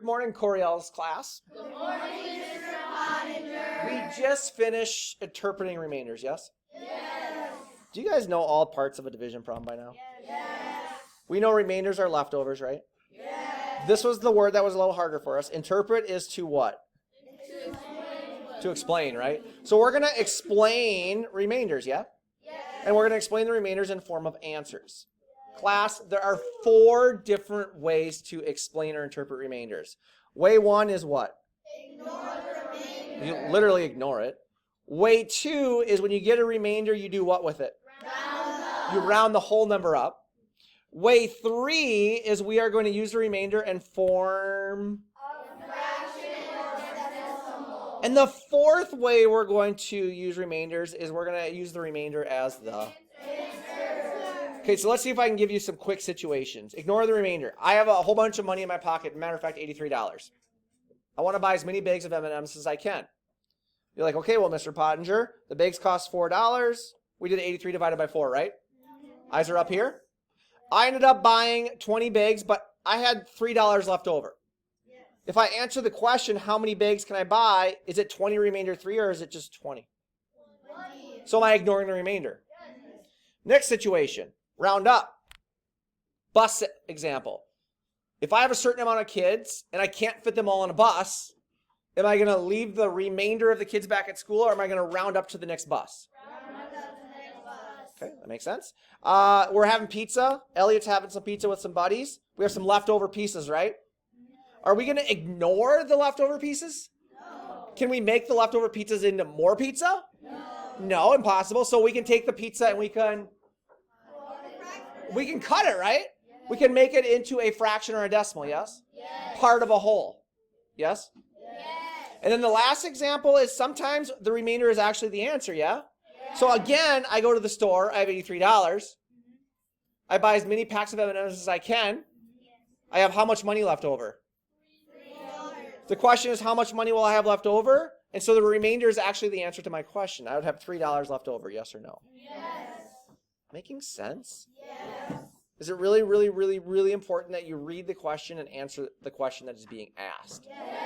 morning, Coryell's class. Good morning, Mr. Pottinger. We just finished interpreting remainders, yes? Yes. Do you guys know all parts of a division problem by now? Yes. We know remainders are leftovers, right? Yes. This was the word that was a little harder for us. Interpret is to what? To explain. To explain, right? So we're going to explain remainders, yeah? Yes. And we're going to explain the remainders in form of answers. Class, there are 4 different ways to explain or interpret remainders. Way 1 is what? Ignore the remainder. You literally ignore it. Way 2 is when you get a remainder, you do what with it? Round up. You round the whole number up. Way 3 is we are going to use the remainder and form. A fraction or decimal. And the 4th way we're going to use remainders is we're going to use the remainder as the. Okay, so let's see if I can give you some quick situations. Ignore the remainder. I have a whole bunch of money in my pocket. Matter of fact, $83. I want to buy as many bags of M&Ms as I can. You're like, okay, well, Mr. Pottinger, the bags cost $4. We did 83 divided by 4, right? Eyes are up here. I ended up buying 20 bags, but I had $3 left over. If I answer the question, how many bags can I buy? Is it 20 remainder 3 or is it just 20? So am I ignoring the remainder? Next situation, round up. Bus example. If I have a certain amount of kids and I can't fit them all on a bus, am I going to leave the remainder of the kids back at school or am I going to round up to the next bus? Okay, that makes sense. We're having pizza. Elliot's having some pizza with some buddies. We have some leftover pieces, right? Are we going to ignore the leftover pieces? No. Can we make the leftover pizzas into more pizza? No. No, impossible. So we can take the pizza and we can cut it, right? We can make it into a fraction or a decimal, yes? Yes. Part of a whole, yes? Yes. And then the last example is sometimes the remainder is actually the answer, yeah? So again, I go to the store, I have $83. I buy as many packs of M&Ms as I can. I have how much money left over? $3. The question is how much money will I have left over? And so the remainder is actually the answer to my question. I would have $3 left over, yes or no? Yes. Making sense? Yes. Is it really, really, really, really important that you read the question and answer the question that is being asked? Yes.